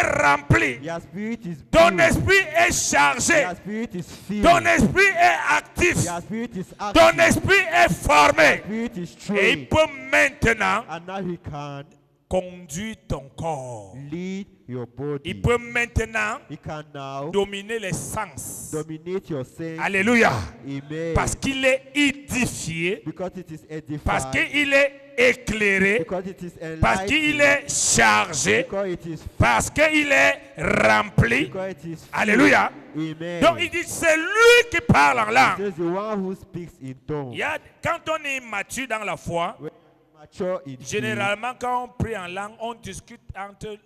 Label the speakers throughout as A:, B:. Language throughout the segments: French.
A: est rempli.
B: Your spirit is
A: Ton
B: filled.
A: esprit est chargé.
B: Your spirit is filled.
A: Ton esprit est actif.
B: Your spirit is
A: Ton
B: active.
A: esprit est formé.
B: Your spirit is
A: Et il
B: trained.
A: peut maintenant
B: And now he can
A: conduire ton corps.
B: lead your body.
A: Il peut maintenant
B: He can now
A: dominer les sens.
B: dominate your sense.
A: Alléluia.
B: Amen.
A: Parce qu'il est édifié.
B: Because it is edified.
A: Parce qu'il est éclairé.
B: Because it is
A: Parce
B: enlightened.
A: qu'il est chargé.
B: Because it is
A: Parce qu'il est rempli.
B: because it is filled.
A: Alléluia.
B: Amen.
A: Donc il dit, c'est lui qui parle en
B: It
A: langue.
B: says the one who speaks in tongues.
A: Quand on est mature dans la foi,
B: When mature in faith,
A: généralement quand on prie en langue, on discute entre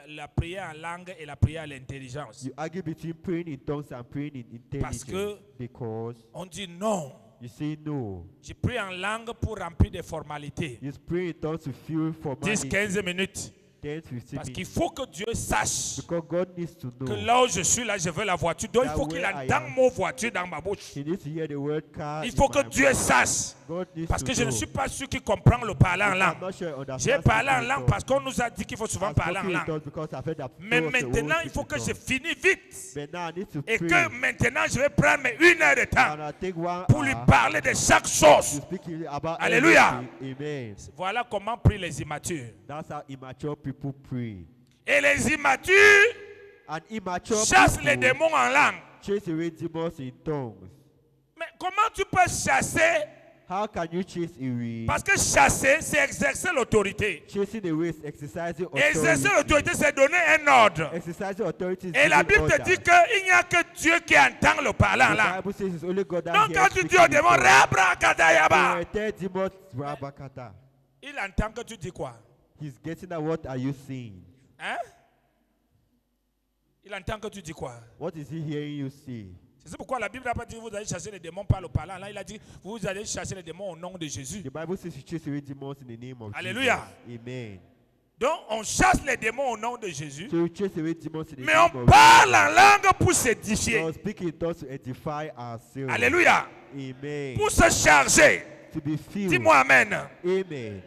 A: la prière en langue et la prière à l'intelligence.
B: you argue between praying in tongues and praying in
A: Parce
B: intelligence.
A: que
B: Because
A: on dit non.
B: you say no.
A: Je prie en langue pour remplir des formalités.
B: You pray in tongues to feel for
A: 10-15 minutes.
B: 10-15
A: Parce qu'il
B: minutes.
A: faut que Dieu sache
B: Because God needs to
A: que
B: know.
A: là où je suis, là, je veux la voiture. Donc il faut qu'il entende mon voiture dans ma bouche.
B: He needs to hear the word car.
A: Il
B: in
A: faut que
B: my
A: Dieu
B: mouth.
A: sache.
B: God needs
A: Parce
B: to
A: que je ne
B: know.
A: suis pas sûr qu'il comprend le parler en
B: I'm
A: langue.
B: not sure I understand
A: J'ai parlé en
B: speaking in
A: langue
B: tongues.
A: parce qu'on nous a dit qu'il faut souvent
B: I've
A: parler en
B: spoken in
A: langue.
B: tongues because I've heard that
A: Mais
B: those the
A: maintenant,
B: words
A: il faut
B: speak
A: que
B: in
A: je
B: tongues.
A: finisse vite.
B: But now I need to
A: Et
B: pray.
A: que maintenant, je vais prendre mes 1 heure de temps
B: And I take 1
A: pour lui
B: hour
A: parler de chaque
B: to
A: chose.
B: speak about
A: Alléluia.
B: everything. Amen.
A: Voilà comment prient les immatures.
B: That's how immature people pray.
A: Et les immatures
B: And immature
A: chassent les
B: people
A: démons en langue.
B: chase away demons in tongues.
A: Mais comment tu peux chasser?
B: How can you chase away?
A: Parce que chasser, c'est exercer l'autorité.
B: Chasing away is exercising
A: Exercer
B: authority.
A: l'autorité, c'est donner un ordre.
B: Exercising authority is
A: Et la
B: giving
A: Bible te
B: order.
A: dit qu'il n'y a que Dieu qui entend le parler en
B: The
A: langue.
B: Bible says it's only God that
A: Donc
B: hears
A: quand tu dis
B: speaking
A: au
B: in
A: démon,
B: tongues.
A: Rabrakatayaba,
B: So, tell demons, Rabakata.
A: il entend que tu dis quoi?
B: He's getting at what are you saying?
A: Hein? Il entend que tu dis quoi?
B: What is he hearing you say?
A: C'est pourquoi la Bible n'a pas dit vous allez chasser les démons par le parlant. Là, il a dit vous allez chasser les démons au nom de Jésus.
B: The Bible says you chase away demons in the name of
A: Alléluia.
B: Jesus. Amen.
A: Donc, on chasse les démons au nom de Jésus.
B: So you chase away demons in the
A: Mais
B: name
A: on
B: of
A: parle en langue pour s'édifier.
B: Jesus. Speak in tongues to edify ourselves.
A: Alléluia.
B: Amen.
A: Pour se charger.
B: To be filled.
A: Dis-moi Amen.
B: Amen.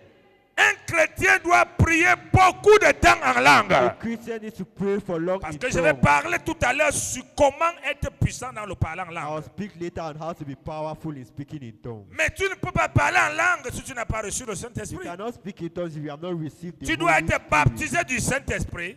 A: Un chrétien doit prier beaucoup de temps en
B: A
A: langue.
B: Christian needs to pray for long
A: Parce
B: in
A: que je vais
B: tongues.
A: parler tout à l'heure sur comment être puissant dans le parler en
B: I'll
A: langue.
B: speak later on how to be powerful in speaking in tongues.
A: Mais tu ne peux pas parler en langue si tu n'as pas reçu le
B: You
A: Saint-Esprit.
B: cannot speak in tongues if you have not received the
A: Tu dois
B: Holy
A: être
B: Spirit
A: baptisé du Saint-Esprit.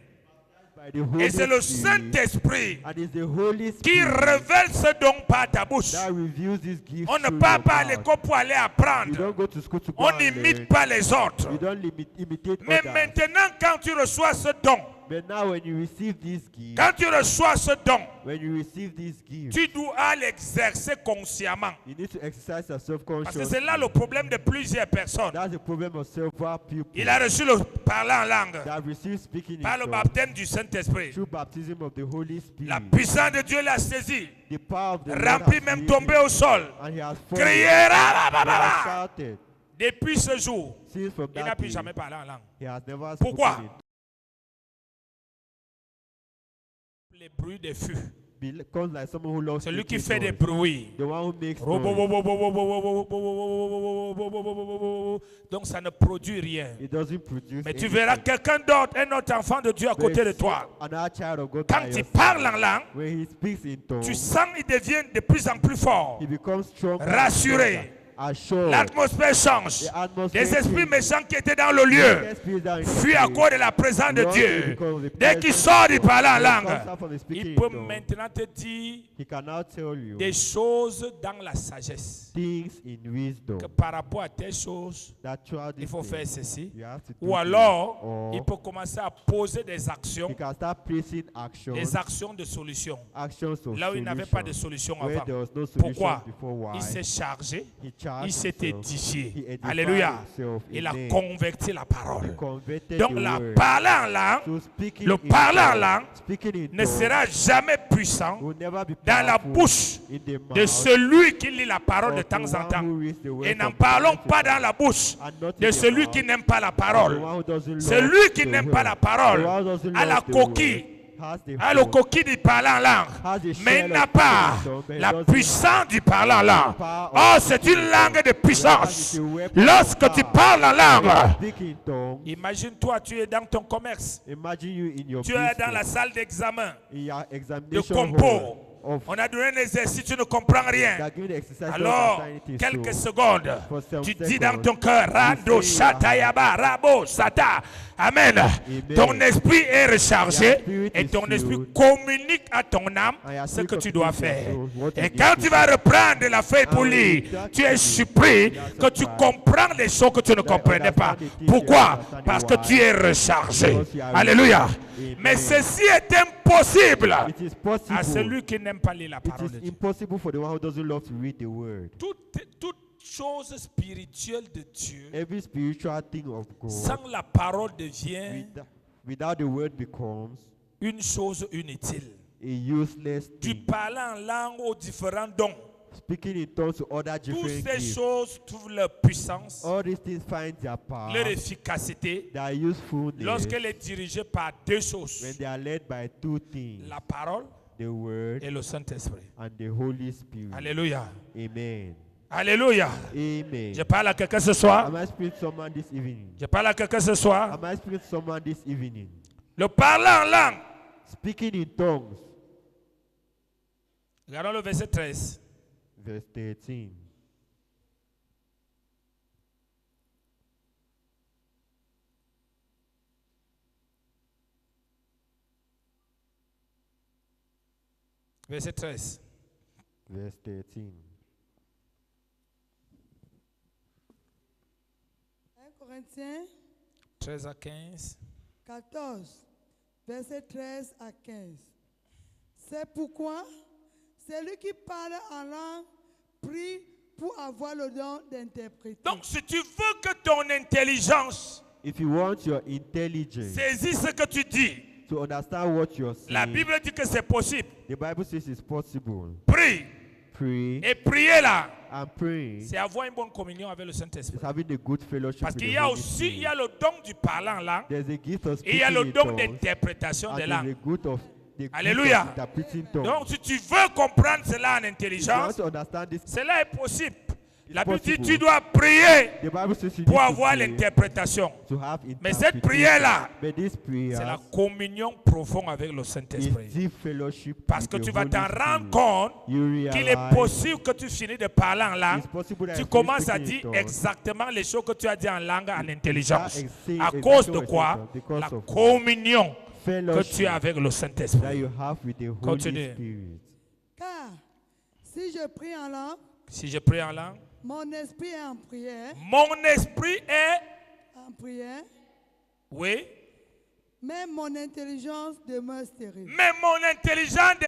B: by the Holy
A: Et c'est le
B: Spirit.
A: Saint-Esprit
B: And it's the Holy
A: qui
B: Spirit
A: révèle ce don par ta bouche.
B: that reveals this gift.
A: On ne
B: through
A: part
B: your
A: pas à
B: mouth.
A: l'école pour aller
B: You
A: apprendre.
B: don't go to school to go
A: On
B: and
A: n'imite
B: learn.
A: pas les autres.
B: You don't imitate
A: Mais
B: others.
A: maintenant, quand tu reçois ce don,
B: But now when you receive this gift,
A: quand tu reçois ce don,
B: when you receive this gift,
A: tu dois l'exercer consciemment.
B: you need to exercise your
A: Parce que
B: self-consciousness.
A: c'est là le problème de plusieurs personnes.
B: That's the problem of several people
A: Il a reçu le parler en langue
B: that receive speaking in
A: par le
B: tongues
A: baptême du Saint-Esprit.
B: through baptism of the Holy Spirit.
A: La puissance de Dieu l'a saisi,
B: The power of the Lord
A: rempli,
B: has
A: même
B: filled
A: tombé
B: him,
A: au sol.
B: and he has fallen.
A: Crié,
B: He has
A: rabababa.
B: shouted.
A: Depuis ce jour,
B: Since from
A: il n'a
B: that
A: plus
B: day,
A: jamais parlé en langue.
B: he has never
A: Pourquoi?
B: spoken
A: Les bruits des fûts.
B: in becomes like someone who loves
A: Celui qui
B: making
A: fait des
B: noise.
A: bruits.
B: The one who makes noise.
A: Donc ça ne produit rien.
B: It doesn't produce
A: Mais tu
B: anything.
A: verras quelqu'un d'autre, un autre enfant de Dieu à
B: But
A: côté de
B: it's
A: toi.
B: another child of God
A: Quand
B: by
A: il
B: your
A: parle
B: side.
A: en langue,
B: When he speaks in tongues,
A: tu sens qu'il devient de plus en plus fort.
B: he becomes stronger,
A: Rassuré.
B: assured.
A: L'atmosphère change.
B: The atmosphere
A: Des esprits
B: changes.
A: méchants qui étaient dans le lieu
B: The spirits that are in the
A: fuient à
B: spirit
A: cause de la présence de
B: run
A: Dieu.
B: because of the
A: Dès qu'il
B: presence
A: sort du
B: of God.
A: parler en
B: When he
A: langue,
B: comes out from the speaking
A: il
B: in
A: peut
B: tongues,
A: maintenant te dire
B: he can now tell you
A: des choses dans la sagesse.
B: things in wisdom
A: Que par rapport à telles choses,
B: that throughout
A: il
B: this
A: faut faire
B: thing,
A: ceci.
B: you have to do
A: Ou
B: this.
A: alors,
B: Or
A: il peut commencer à poser des actions,
B: he can start placing
A: des actions de solution.
B: actions of
A: Là où il n'avait pas de
B: solution
A: solution
B: where
A: avant.
B: there was no solution
A: Pourquoi?
B: before. Why?
A: Il s'est chargé,
B: He charged
A: il s'est
B: himself.
A: édifié.
B: He edified
A: Alléluia.
B: himself.
A: Il a
B: Amen.
A: converti la parole.
B: He converted
A: Donc
B: the
A: la
B: word.
A: parler en langue
B: So speaking
A: le
B: in
A: parler en
B: tongues-
A: langue
B: speaking in
A: ne
B: tongues
A: sera jamais puissant
B: will never be
A: dans la
B: powerful
A: bouche
B: in the mouth
A: de celui qui lit la parole de
B: of the
A: temps en
B: one
A: temps.
B: who reads the word
A: Et n'en
B: from
A: parlons
B: time to
A: pas
B: time,
A: dans la bouche
B: and not in
A: de
B: the
A: celui
B: mouth
A: qui n'aime pas la
B: of the
A: parole.
B: one who doesn't love
A: Celui qui
B: the
A: n'aime
B: word.
A: pas la parole,
B: The one who doesn't
A: à la
B: love the
A: coquille,
B: word has the
A: a le
B: force,
A: coquille du parler en langue,
B: has the
A: mais
B: shell
A: il n'a
B: of
A: pas
B: speaking in tongues, but he
A: la
B: doesn't
A: puissance du parler en langue.
B: power of
A: Oh, c'est
B: speaking
A: une
B: in
A: langue
B: tongues.
A: de puissance.
B: It's a weapon of
A: Lorsque tu
B: power.
A: parles en
B: When you
A: langue,
B: speak in tongues,
A: imagine-toi, tu es dans ton commerce,
B: imagine you in your
A: tu es dans la
B: business,
A: salle d'examen,
B: in your
A: de
B: examination
A: compo.
B: hall of
A: On a donné un exercice, tu ne comprends rien.
B: that give the exercise
A: Alors, quelques secondes,
B: for some
A: tu dis dans
B: seconds,
A: ton cœur, Rando,
B: say,
A: Shatayaba, Rabo, Sata. Amen. Ton esprit est rechargé
B: Your spirit
A: et
B: is
A: ton esprit
B: filled.
A: communique à ton âme
B: And your
A: ce
B: spirit
A: que tu
B: communicates
A: dois
B: your
A: faire.
B: soul what you
A: Et
B: need
A: quand
B: to
A: tu vas
B: do.
A: reprendre la feuille pour
B: And when
A: lire,
B: you start
A: tu
B: to
A: es
B: read,
A: surpris
B: you are
A: que tu
B: surprised
A: comprends les choses que tu ne
B: that
A: comprenais pas.
B: understand the things you
A: Pourquoi?
B: understand
A: Parce que
B: why.
A: tu es rechargé.
B: Because you are
A: Alléluia.
B: recharged.
A: Mais
B: Amen.
A: ceci est impossible
B: It is
A: à
B: possible.
A: celui qui n'aime pas lire la
B: It
A: parole de
B: is
A: Dieu.
B: impossible for the one who doesn't love to read the word.
A: Toute chose spirituelle de Dieu,
B: Every spiritual thing of God,
A: sans la parole devient
B: without the word becomes
A: une chose inutile.
B: a useless
A: Tu
B: thing.
A: parles en langue aux différents dons.
B: Speaking in tongues to other
A: Toutes
B: different
A: ces
B: gifts.
A: choses trouvent leur puissance,
B: All these things find their power,
A: leur efficacité,
B: their usefulness,
A: lorsqu'elle est dirigée par deux
B: when
A: choses,
B: they are led by two things,
A: la parole
B: the word
A: et le Saint-Esprit.
B: and the Holy Spirit.
A: Alléluia.
B: Amen.
A: Alléluia.
B: Amen.
A: Je parle à quelqu'un ce soir.
B: Am I speaking to someone this evening?
A: Je parle à quelqu'un ce soir.
B: Am I speaking to someone this evening?
A: Le parler en langue.
B: Speaking in tongues.
A: Regardons le verset 13.
B: Verse 13.
A: Verset 13.
B: Verse 13.
C: 1 Corinthiens
A: 13 à 15.
C: 14, verset 13 à 15. C'est pourquoi celui qui parle en langue prie pour avoir le don d'interpréter.
A: Donc, si tu veux que ton intelligence
B: If you want your intelligence
A: saisisse ce que tu dis,
B: to understand what you're
A: la
B: saying,
A: Bible dit que c'est possible.
B: the Bible says it's possible.
A: Prie.
B: Pray
A: Et prier là,
B: and pray
A: c'est avoir une bonne communion avec le
B: is
A: Saint-Esprit.
B: having a good fellowship
A: Parce
B: with
A: qu'il
B: the
A: y a
B: Holy
A: aussi, il y
B: Spirit.
A: a le don du parlant en langue
B: There's a gift of
A: et il y a
B: speaking
A: le
B: in
A: don
B: tongues
A: d'interprétation
B: and
A: des
B: there's
A: langues.
B: a good of the gift
A: Alléluia.
B: of interpreting tongues.
A: Donc, si tu veux comprendre cela en
B: If you want
A: intelligence,
B: to understand this,
A: cela est possible. La Bible dit
B: possible.
A: tu dois prier
B: the Bible says you
A: pour
B: need to
A: avoir
B: pray
A: l'interprétation.
B: to have
A: Mais cette
B: interpretation.
A: prière-là,
B: But this prayer
A: c'est la communion profonde avec le
B: is
A: Saint-Esprit.
B: deep fellowship
A: Parce
B: with
A: que
B: the
A: tu vas
B: Holy
A: t'en
B: Spirit.
A: rendre compte
B: You
A: qu'il est
B: realize
A: possible que tu finis de parler en langue.
B: it's possible that
A: Tu
B: you
A: commences à
B: speak in
A: dire
B: tongues.
A: exactement les choses que tu as dit en langue, en intelligence.
B: say
A: À
B: exactly
A: cause de
B: what you
A: quoi?
B: said, because
A: La
B: of
A: communion que
B: fellowship
A: tu as avec le
B: that
A: Saint-Esprit.
B: you have with the Holy
A: Continue.
B: Spirit.
C: Car si je prie en langue,
A: Si je prie en langue,
C: mon esprit est en prière,
A: mon esprit est, oui,
C: mais mon intelligence demeure stérile.
A: mais mon intelligence ne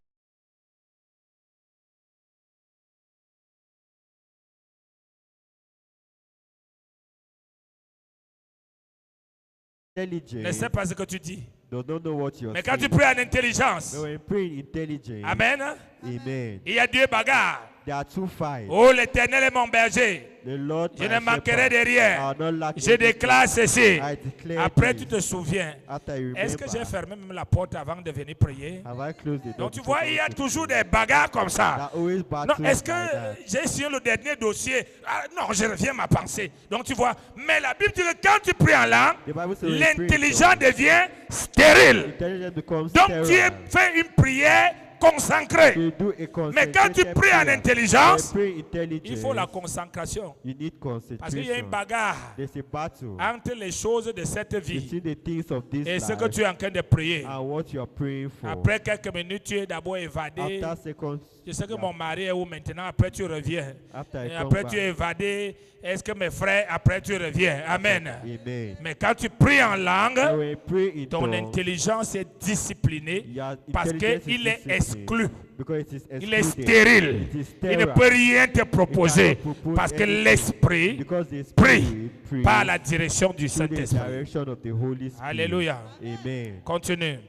B: Intelligence
A: sait pas ce que tu dis.
B: does not know what you're
A: Mais quand tu
B: saying.
A: pries en intelligence,
B: But when you pray in intelligence,
A: amen,
B: amen.
A: il y a deux bagarres.
B: There are two fights.
A: Oh, l'Éternel est mon berger.
B: The Lord
A: Je
B: my
A: ne manquerai de
B: shepherd.
A: rien.
B: I will not lack
A: Je
B: anything.
A: déclare ceci.
B: I declare
A: Après,
B: this.
A: tu te souviens.
B: After you
A: Est-ce que j'ai
B: remember,
A: fermé même la porte avant de venir prier?
B: have I closed the door?
A: Donc, tu
B: before
A: vois, il y a
B: going to
A: toujours
B: pray?
A: des bagarres comme ça.
B: There are always
A: Non,
B: battles
A: est-ce que
B: like that.
A: j'ai signé le dernier dossier? Ah, non, je reviens à ma pensée. Donc, tu vois, mais la Bible dit que quand tu pries en langue,
B: The Bible says when you pray in
A: l'intelligence
B: tongues,
A: devient stérile.
B: intelligence becomes
A: Donc,
B: sterile.
A: tu fais une prière consacrée.
B: You do a
A: Mais quand tu
B: concentrated
A: pries en
B: prayer.
A: intelligence,
B: When you pray intelligence,
A: il faut la consécration.
B: you need
A: Parce qu'il y a une
B: concentration.
A: bagarre
B: There's a battle
A: entre les choses de cette vie
B: between the things of this
A: et ce que
B: life
A: tu es en train de prier.
B: and what you are praying for.
A: Après quelques minutes, tu es d'abord évadé.
B: After seconds,
A: Je sais que
B: yeah,
A: mon mari est où maintenant, après tu reviens.
B: after I
A: Et
B: come
A: après
B: back.
A: tu es évadé. Est-ce que mes frères, après tu reviens? Amen.
B: Amen.
A: Mais quand tu pries en
B: And
A: langue,
B: when you pray in
A: ton
B: tongues,
A: intelligence est disciplinée
B: your
A: parce
B: intelligence
A: qu'il
B: is
A: est
B: disciplined
A: exclu.
B: because it is
A: Il est
B: excluded.
A: stérile.
B: It is
A: Il ne
B: sterile.
A: peut rien te proposer
B: It cannot propose
A: parce que
B: anything
A: l'esprit
B: because the
A: prie
B: Spirit prays
A: par la direction du
B: through the
A: Saint-Esprit.
B: direction of the Holy Spirit.
A: Alléluia.
B: Amen.
A: Continue.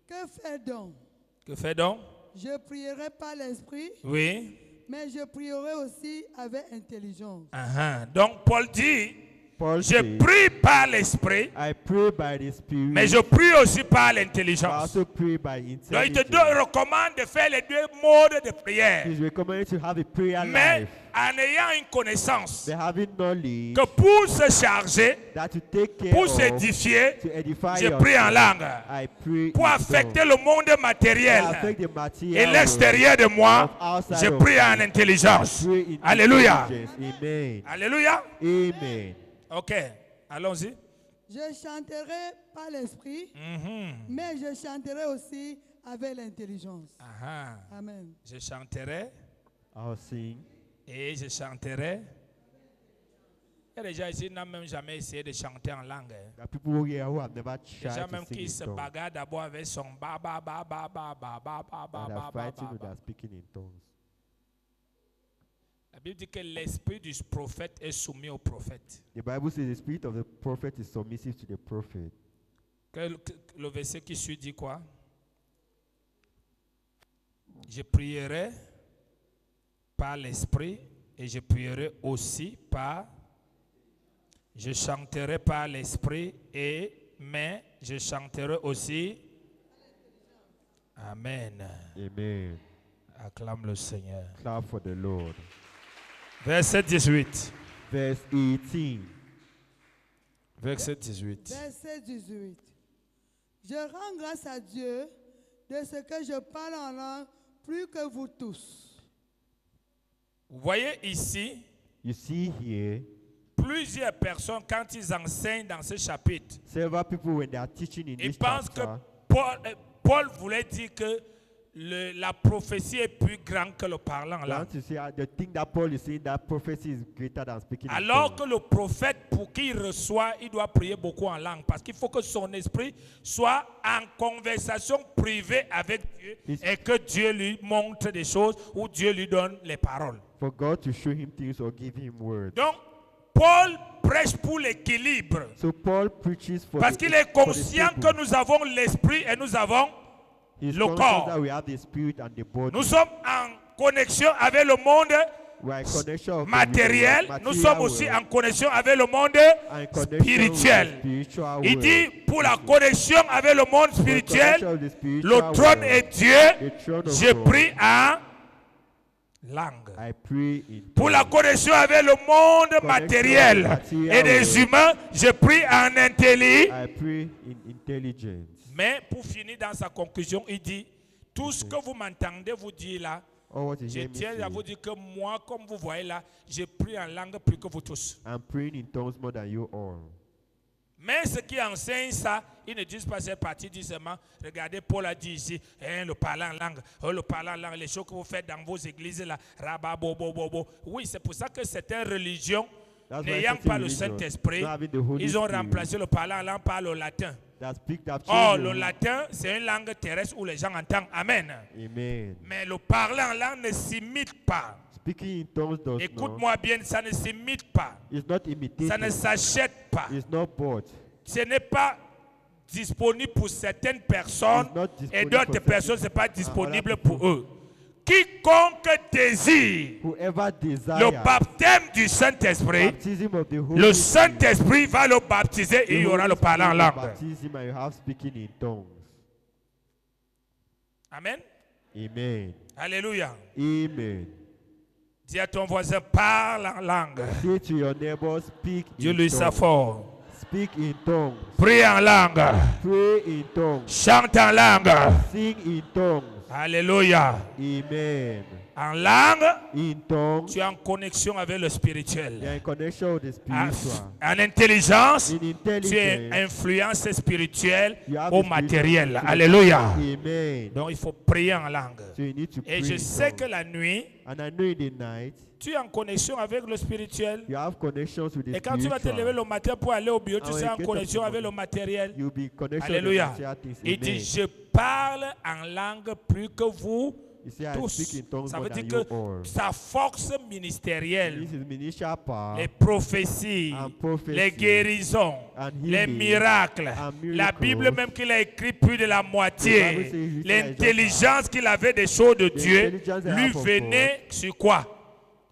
C: Que fait donc?
A: Que fait donc?
C: Je prierai par l'esprit,
A: Oui.
C: mais je prierai aussi avec intelligence.
A: Donc Paul dit
B: Paul
A: Je
B: said,
A: prie par l'esprit,
B: I pray by the Spirit,
A: mais je prie aussi par
B: but I
A: l'intelligence.
B: also pray by
A: Donc il te
B: intelligence.
A: recommande de faire les deux modes de prière.
B: He's recommended to have a prayer
A: Mais
B: life,
A: en ayant une connaissance
B: by having knowledge
A: que pour se charger,
B: that to take care
A: pour
B: of,
A: s'édifier,
B: to edify
A: je prie en
B: yourself.
A: langue.
B: I pray
A: Pour
B: in
A: affecter
B: tongues.
A: le monde matériel
B: To affect the
A: et
B: material
A: l'extérieur de moi,
B: of outside
A: je
B: of
A: prie
B: me.
A: en intelligence.
B: Pray in
A: Alléluia.
B: intelligence. Amen.
A: Alléluia.
B: Amen.
A: Ok, allons-y.
C: Je chanterai par l'esprit, mais je chanterai aussi avec l'intelligence. Amen.
A: Je chanterai
B: I'll sing.
A: et je chanterai. Il y a des gens ici qui n'ont même jamais essayé de chanter en langue.
B: There are people here who have never
A: Des
B: tried
A: gens
B: to
A: même
B: sing
A: qui
B: in
A: se
B: tongues.
A: bagarrent d'abord avec son ba ba ba ba ba ba ba ba ba
B: And
A: ba
B: are
A: ba
B: fighting
A: ba
B: with
A: ba.
B: their speaking in tongues.
A: La Bible dit que l'esprit du prophète est soumis au prophète.
B: The Bible says the spirit of the prophet is submissive to the prophet.
A: Que le verset qui suit dit quoi? Je prierai par l'esprit et je prierai aussi par. Je chanterai par l'esprit mais je chanterai aussi. Amen.
B: Amen.
A: Acclame le Seigneur.
B: Clap for the Lord.
A: Verset 18.
B: Verse 18.
A: Verset 18.
C: Verset 18. Je rends grâce à Dieu de ce que je parle en langue plus que vous tous.
A: Vous voyez ici,
B: You see here,
A: plusieurs personnes, quand ils enseignent dans ce chapitre,
B: several people when they are teaching in
A: ils
B: this
A: pensent que
B: chapter,
A: Paul voulait dire que la prophétie est plus grande que le parlant en
B: want
A: langue.
B: to say the thing that Paul is saying, that prophecy is greater than speaking in
A: Alors que
B: tongues.
A: le prophète, pour qu'il reçoit, il doit prier beaucoup en langue. Parce qu'il faut que son esprit soit en conversation privée avec Dieu et que Dieu lui montre des choses ou Dieu lui donne les paroles.
B: For God to show him things or give him words.
A: Donc, Paul prêche pour l'équilibre.
B: So Paul preaches for
A: Parce
B: the,
A: qu'il est
B: for the
A: conscient
B: stable.
A: que nous avons l'esprit et nous avons
B: He's
A: le
B: conscious
A: corps.
B: that we have the spirit and the body.
A: Nous sommes en connexion avec le monde
B: We are in connection with the
A: matériel.
B: material
A: Nous sommes aussi
B: world
A: en connexion avec le monde
B: and in connection
A: spirituel.
B: with the spiritual
A: Il
B: world.
A: dit, pour la connexion avec le monde
B: For the
A: spirituel,
B: connection with the spiritual
A: le trône
B: world,
A: est Dieu.
B: the throne of
A: Je
B: God.
A: prie en langue.
B: I pray in
A: Pour la
B: tongues.
A: connexion avec le monde matériel
B: material
A: et des
B: world.
A: humains, je prie en intelligence.
B: I pray in intelligence.
A: Mais pour finir dans sa conclusion, il dit, tout ce que vous m'entendez vous dire là,
B: Oh, what you
A: je
B: hear me
A: tiens à
B: say.
A: vous dire que moi, comme vous voyez là, je prie en langue plus que vous tous.
B: I'm praying in tongues more than you all.
A: Mais ceux qui enseignent ça, ils ne disent pas cette partie, ils disent seulement, regardez, Paul a dit ici, hein, le parler en langue, le parler en langue, les choses que vous faites dans vos églises là, rabat, bo, bo, bo, bo. Oui, c'est pour ça que certaines religions,
B: That's why
A: n'ayant
B: certain
A: pas le
B: religions,
A: Saint-Esprit,
B: not having the Holy
A: ils ont
B: Spirit,
A: remplacé le parler en langue par le latin.
B: that speak that
A: Or,
B: children.
A: le latin, c'est une langue terrestre où les gens entendent. Amen.
B: Amen.
A: Mais le parler en langue ne s'imite pas.
B: Speaking in tongues does not.
A: Écoute-moi bien, ça ne s'imite pas.
B: It's not
A: Ça
B: imitated.
A: ne s'achète pas.
B: It's not bought.
A: Ce n'est pas disponible pour certaines personnes
B: It's not
A: et
B: disponible
A: d'autres
B: for
A: personnes, ce
B: certain-
A: n'est pas
B: other
A: disponible
B: people.
A: pour eux. Quiconque désire
B: Whoever
A: le
B: desires
A: baptême du Saint-Esprit,
B: baptism of the Holy
A: le
B: Spirit,
A: Saint-Esprit va le baptiser et il y aura le parler en langue.
B: baptism and you have speaking in tongues.
A: Amen.
B: Amen.
A: Alléluia.
B: Amen.
A: Dis à ton voisin, parle en langue.
B: Say to your neighbor, speak
A: Dieu
B: in
A: lui ça
B: tongues.
A: fort.
B: Speak in tongues.
A: Prie en langue.
B: Pray in tongues.
A: Chante en langue.
B: Sing in tongues.
A: Alléluia.
B: Amen.
A: En langue,
B: In tongues,
A: tu es en connexion avec le
B: you
A: spirituel.
B: are in connection with the
A: En,
B: spiritual.
A: en intelligence,
B: In
A: tu es
B: intelligence,
A: influence spirituelle
B: you have
A: au
B: the spiritual
A: matériel.
B: influence.
A: Alléluia.
B: Amen.
A: Donc il faut prier en langue.
B: So you need to pray
A: Et je
B: in
A: sais que
B: tongues.
A: la nuit,
B: And I know in the night,
A: tu es en connexion avec le spirituel.
B: you have connections with the
A: Et quand tu vas te lever le matin pour aller au bureau, tu
B: Ah ouais,
A: seras en
B: get up
A: connexion
B: in the
A: avec le
B: morning.
A: matériel.
B: You'll be in connection with the
A: Alléluia.
B: material things.
A: Il dit,
B: Amen.
A: je parle en langue plus que vous
B: You say, I
A: tous.
B: speak in tongues
A: Ça
B: more
A: veut dire
B: than you
A: que
B: all.
A: sa force ministérielle,
B: This is ministerial power.
A: les prophéties,
B: And prophecy,
A: les guérisons,
B: and
A: les
B: healing,
A: miracles,
B: and
A: la
B: miracles.
A: Bible même qu'il a écrit plus de la
B: The Bible
A: moitié,
B: says he
A: l'intelligence qu'il avait des choses de Dieu
B: intelligence I
A: lui
B: have of
A: venait sur quoi?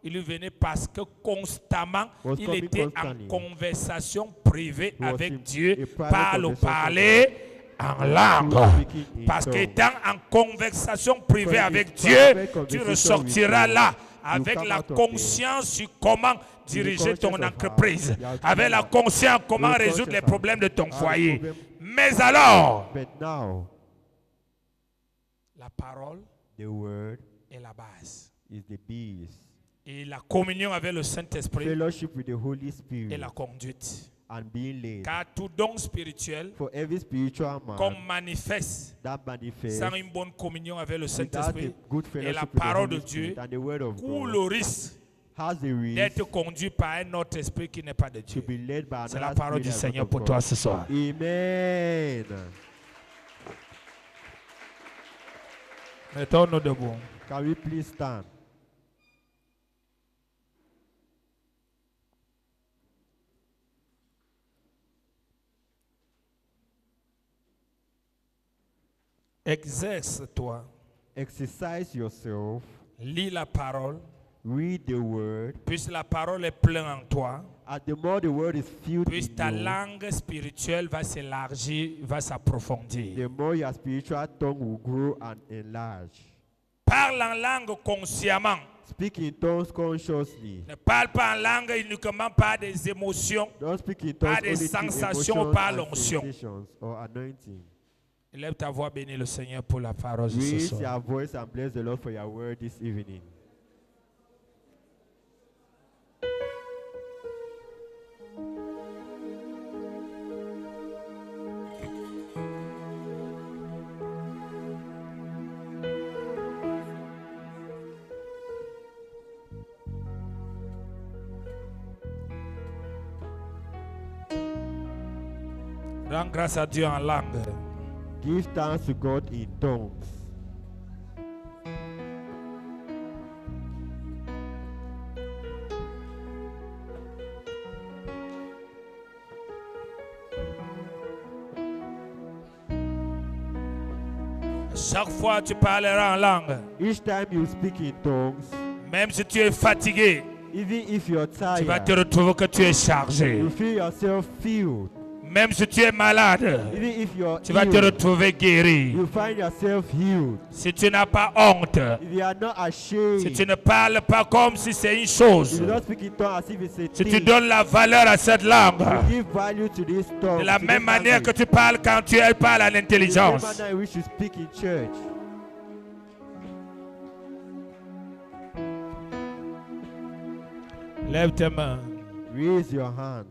A: il lui venait parce que constamment,
B: Was
A: il
B: coming
A: était
B: constantly.
A: en conversation privée
B: He was
A: avec
B: in
A: Dieu
B: a private
A: par le
B: conversation
A: parler en langue.
B: speaking in
A: Parce
B: tongues.
A: qu'étant en conversation privée
B: Because
A: avec
B: it's
A: Dieu,
B: private
A: tu
B: conversation
A: ressortiras
B: with
A: là
B: God.
A: avec
B: come
A: la
B: out of there
A: conscience sur comment diriger ton
B: conscious of how
A: entreprise,
B: you have to
A: avec
B: do
A: la
B: that.
A: conscience comment
B: With
A: résoudre les
B: conscious
A: problèmes de ton
B: how the
A: foyer.
B: problem-
A: Mais alors,
B: But now,
A: la parole
B: the word
A: est la base.
B: is the beast.
A: Et la communion avec le Saint-Esprit
B: Fellowship with the Holy
A: est
B: Spirit
A: la conduite.
B: and being led.
A: Car tout don spirituel
B: For every spiritual
A: qu'on
B: man
A: manifeste
B: that manifests
A: sans une bonne communion avec le
B: without
A: Saint-Esprit
B: a good
A: et
B: fellowship
A: la
B: with the
A: parole de
B: Holy
A: Dieu
B: Spirit and the word of
A: court
B: God
A: le risque
B: has the risk
A: d'être conduit par un autre esprit qui n'est pas de
B: to
A: Dieu.
B: be led by
A: C'est la
B: another
A: parole du
B: spirit
A: Seigneur
B: than
A: pour
B: God.
A: toi ce soir.
B: Amen.
A: Mettons-nous debout.
B: Can we please stand?
A: Exerce-toi.
B: Exercise yourself.
A: Lis la parole.
B: Read the word.
A: Puisque la parole est pleine en toi.
B: And the more the word is filled
A: Puisque
B: in
A: ta
B: you,
A: langue spirituelle va s'élargir, va s'approfondir.
B: the more your spiritual tongue will grow and enlarge.
A: Parle en langue consciemment.
B: Speak in tongues consciously.
A: Ne parle pas en langue uniquement par des émotions.
B: Don't speak in
A: Pas
B: tongues
A: des
B: only through
A: sensations,
B: emotions
A: par
B: and
A: l'onction.
B: sensations or anointing.
A: Lève ta voix, bénis le Seigneur pour la parole de ce
B: Raise
A: soir.
B: your voice and bless the Lord for your word this evening.
A: Rends grâce à Dieu en langue.
B: Give thanks to God in tongues.
A: Chaque fois tu parleras en langue.
B: Each time you speak in tongues,
A: Même si tu es fatigué,
B: even if you're
A: tu vas te
B: tired,
A: retrouver que tu es chargé.
B: you feel yourself filled.
A: Même si tu es malade,
B: Even if you're
A: tu vas te
B: ill,
A: retrouver guéri.
B: you find yourself healed.
A: Si tu n'as pas honte,
B: If you are not ashamed,
A: si tu ne parles pas comme si c'est une
B: if
A: chose,
B: you don't speak in tongues as if it's a
A: si tu
B: thing,
A: donnes la valeur à cette langue,
B: you give value to this tongue.
A: de la
B: to
A: même
B: this
A: manière que
B: language.
A: tu parles quand tu parles à
B: The same
A: l'intelligence.
B: manner in which you speak in church.
A: Lève tes mains.
B: Raise your hands.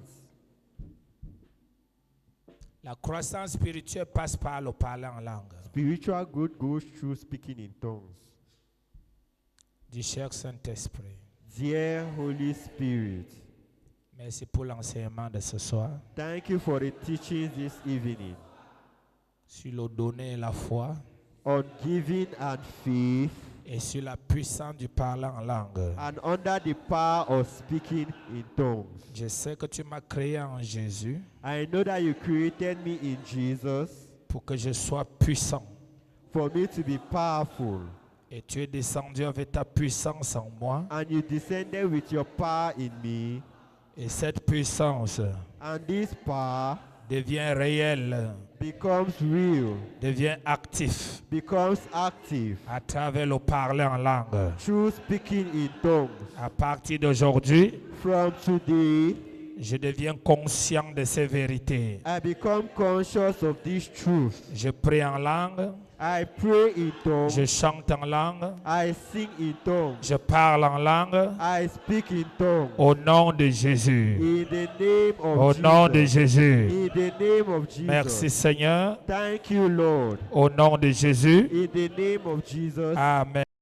A: La croissance spirituelle passe par le parler en langue.
B: Spiritual growth goes through speaking in tongues.
A: Du cher Saint-Esprit.
B: Dear Holy Spirit,
A: Merci pour l'enseignement de ce soir
B: thank you for the teachings this evening
A: sur le donner et la foi
B: on giving and faith
A: et sur la puissance du parler en langue.
B: and under the power of speaking in tongues.
A: Je sais que tu m'as créé en Jésus
B: I know that you created me in Jesus
A: pour que je sois puissant.
B: for me to be powerful,
A: Et tu es descendu avec ta puissance en moi.
B: and you descended with your power in me,
A: Et cette puissance
B: and this power
A: devient réelle,
B: becomes real,
A: devient actif
B: becomes active
A: à travers le parler en langue.
B: through speaking in tongues.
A: À partir d'aujourd'hui,
B: From today,
A: je deviens conscient de ces vérités.
B: I become conscious of this truth.
A: Je prie en langue,
B: I pray in tongues.
A: je chante en langue,
B: I sing in tongues.
A: je parle en langue
B: I speak in tongues.
A: au nom de Jésus.
B: In the name of
A: Au
B: Jesus.
A: nom de Jésus.
B: In the name of Jesus.
A: Merci Seigneur.
B: Thank you, Lord.
A: Au nom de Jésus.
B: In the name of Jesus.
A: Amen.